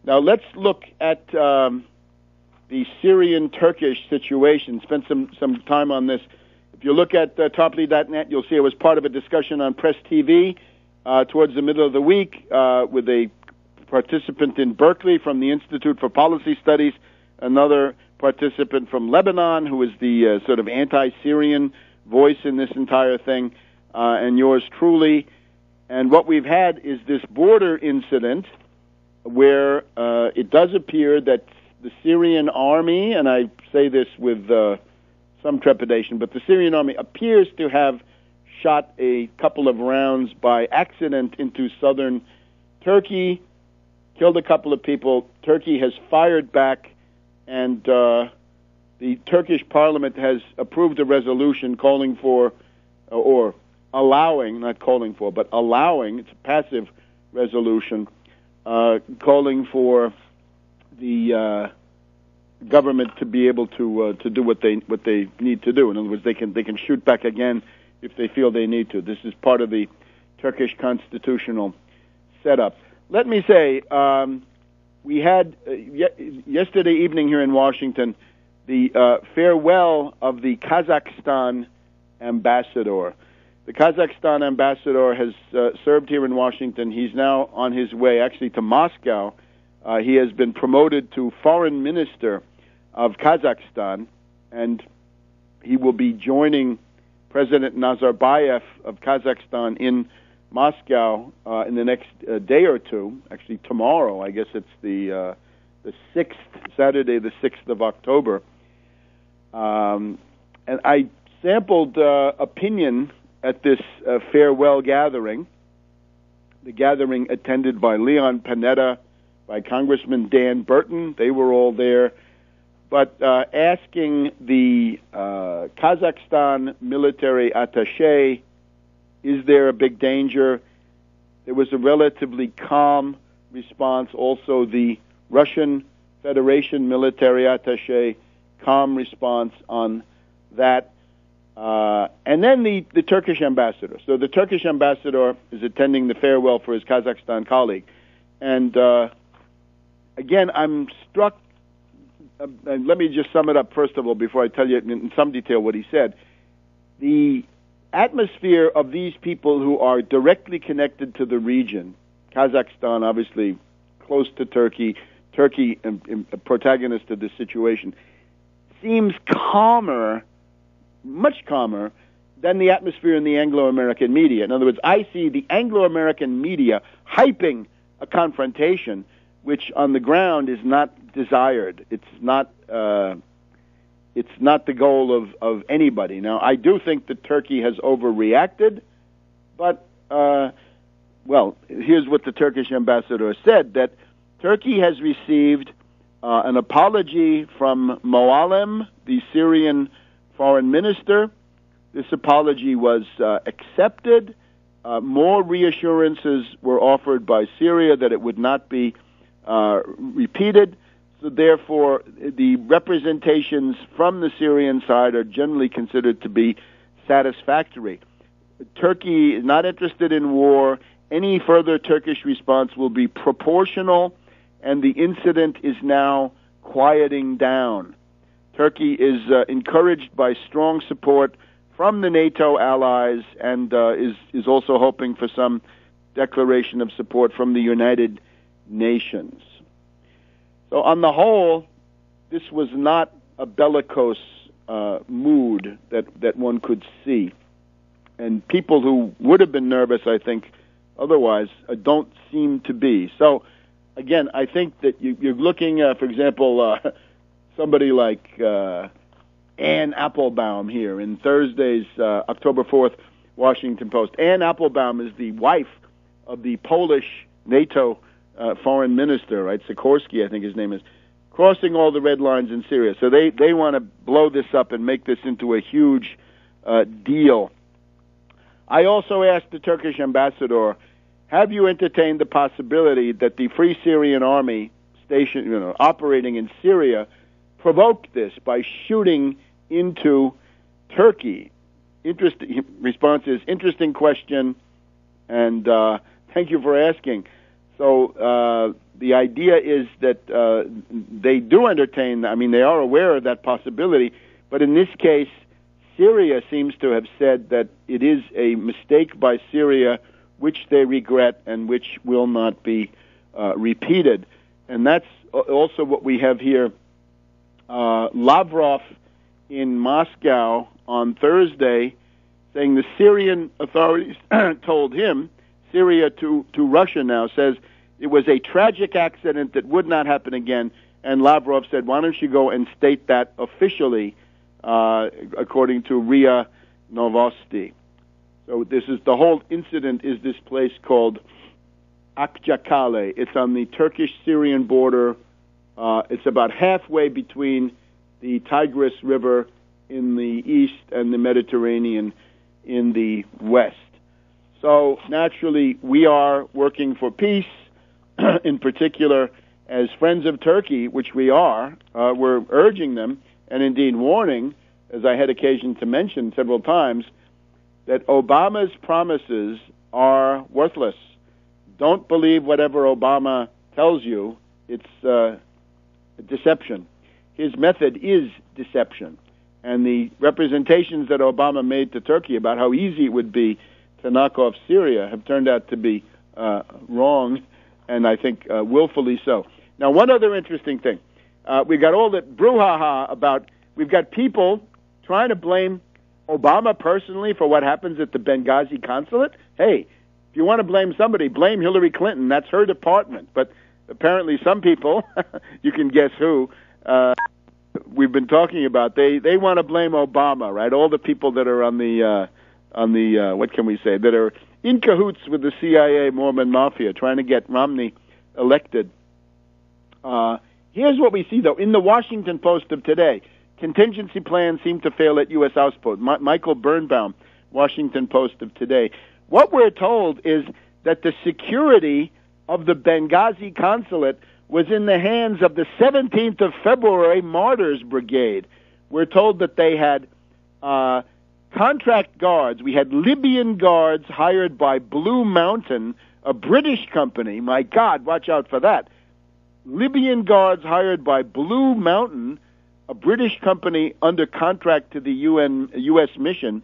Now let's look at the Syrian-Turkish situation. Spend some time on this. If you look at Tarpley.net, you'll see it was part of a discussion on Press TV towards the middle of the week with a participant in Berkeley from the Institute for Policy Studies, another participant from Lebanon who is the sort of anti-Syrian voice in this entire thing, and yours truly. And what we've had is this border incident where it does appear that the Syrian army, and I say this with some trepidation, but the Syrian army appears to have shot a couple of rounds by accident into southern Turkey, killed a couple of people. Turkey has fired back, and the Turkish parliament has approved a resolution calling for, or allowing, not calling for, but allowing, it's a passive resolution, calling for the government to be able to do what they need to do. In other words, they can shoot back again if they feel they need to. This is part of the Turkish constitutional setup. Let me say, we had yesterday evening here in Washington the farewell of the Kazakhstan ambassador. The Kazakhstan ambassador has served here in Washington. He's now on his way actually to Moscow. He has been promoted to foreign minister of Kazakhstan, and he will be joining President Nazarbayev of Kazakhstan in Moscow in the next day or two. Actually, tomorrow. I guess it's the 6th, Saturday, the 6th of October. And I sampled opinion at this farewell gathering. The gathering attended by Leon Panetta, by Congressman Dan Burton. They were all there. But asking the Kazakhstan military attaché, is there a big danger? There was a relatively calm response. Also, the Russian Federation military attaché, calm response on that. And then the Turkish ambassador. So the Turkish ambassador is attending the farewell for his Kazakhstan colleague. And again, I'm struck. Let me just sum it up first of all before I tell you in some detail what he said. The atmosphere of these people who are directly connected to the region, Kazakhstan obviously close to Turkey, Turkey a protagonist of this situation, seems calmer, much calmer, than the atmosphere in the Anglo-American media. In other words, I see the Anglo-American media hyping a confrontation which on the ground is not desired. It's not the goal of anybody. Now, I do think that Turkey has overreacted, but, well, here's what the Turkish ambassador said, that Turkey has received an apology from Moallem, the Syrian foreign minister. This apology was accepted. More reassurances were offered by Syria that it would not be repeated. So therefore, the representations from the Syrian side are generally considered to be satisfactory. Turkey is not interested in war. Any further Turkish response will be proportional, and the incident is now quieting down. Turkey is encouraged by strong support from the NATO allies and is also hoping for some declaration of support from the United Nations. So on the whole, this was not a bellicose mood that one could see. And people who would have been nervous, I think, otherwise, don't seem to be. So, again, I think that you're looking, for example, somebody like Anne Applebaum here in Thursday's October 4th Washington Post. Anne Applebaum is the wife of the Polish NATO foreign minister, right? Sikorsky, I think his name is, crossing all the red lines in Syria. So they want to blow this up and make this into a huge deal. I also asked the Turkish ambassador, have you entertained the possibility that the Free Syrian Army station, operating in Syria, provoked this by shooting into Turkey? Interesting response is, interesting question, and thank you for asking. So the idea is that they do entertain, they are aware of that possibility, but in this case, Syria seems to have said that it is a mistake by Syria which they regret and which will not be repeated. And that's also what we have here. Lavrov in Moscow on Thursday saying the Syrian authorities told him, Syria to Russia now, says it was a tragic accident that would not happen again. And Lavrov said, why don't you go and state that officially, according to RIA Novosti. So the whole incident is this place called Akçakale. It's on the Turkish-Syrian border. It's about halfway between the Tigris River in the east and the Mediterranean in the west. So naturally, we are working for peace, in particular, as Friends of Turkey, which we are. We're urging them, and indeed warning, as I had occasion to mention several times, that Obama's promises are worthless. Don't believe whatever Obama tells you. It's deception. His method is deception. And the representations that Obama made to Turkey about how easy it would be to knock off Syria have turned out to be wrong, and I think willfully so. Now, one other interesting thing. We've got all that brouhaha about, we've got people trying to blame Obama personally for what happens at the Benghazi consulate. Hey, if you want to blame somebody, blame Hillary Clinton. That's her department. But apparently some people, you can guess who, we've been talking about, they want to blame Obama, right? All the people that are on the what can we say, that are in cahoots with the CIA Mormon Mafia, trying to get Romney elected. Here's what we see, though. In the Washington Post of today, contingency plans seem to fail at U.S. Outpost. Michael Birnbaum, Washington Post of today. What we're told is that the security of the Benghazi consulate was in the hands of the 17th of February Martyrs Brigade. We're told that they had contract guards. We had Libyan guards hired by Blue Mountain, a British company. My God, watch out for that. Libyan guards hired by Blue Mountain, a British company under contract to the U.S. mission.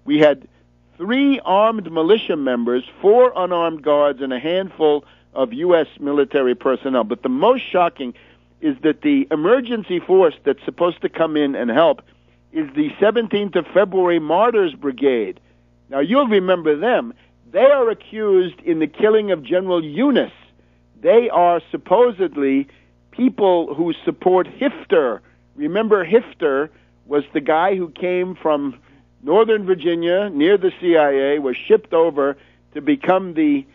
We had 3 armed militia members, 4 unarmed guards, and a handful of U.S. military personnel. But the most shocking is that the emergency force that's supposed to come in and help is the 17th of February Martyrs Brigade. Now, you'll remember them. They are accused in the killing of General Yunus. They are supposedly people who support Hifter. Remember, Hifter was the guy who came from Northern Virginia, near the CIA, was shipped over to become the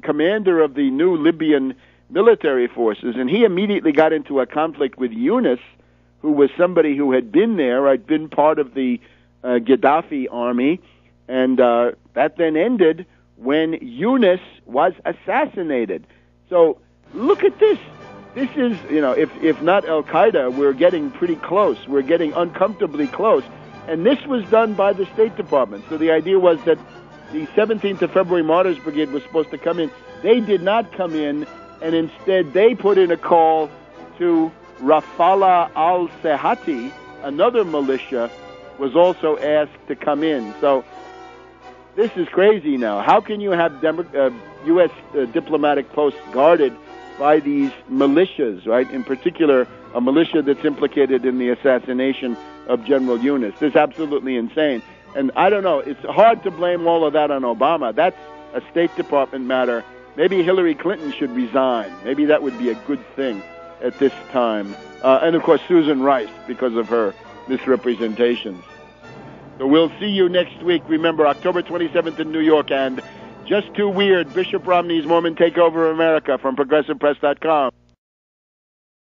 commander of the new Libyan military forces, and he immediately got into a conflict with Yunus, who was somebody who had been there, had been part of the Gaddafi army, and that then ended when Yunus was assassinated. So look at this. This is, if not Al-Qaeda, we're getting pretty close. We're getting uncomfortably close. And this was done by the State Department. So the idea was that the 17th of February Martyrs Brigade was supposed to come in. They did not come in, and instead they put in a call to Rafala al-Sehati, another militia, was also asked to come in. So this is crazy now. How can you have U.S. diplomatic posts guarded by these militias, right? In particular, a militia that's implicated in the assassination of General Yunus. This is absolutely insane. And I don't know, it's hard to blame all of that on Obama. That's a State Department matter. Maybe Hillary Clinton should resign. Maybe that would be a good thing at this time. And, of course, Susan Rice, because of her misrepresentations. So we'll see you next week. Remember, October 27th in New York. And just too weird, Bishop Romney's Mormon Takeover of America from ProgressivePress.com.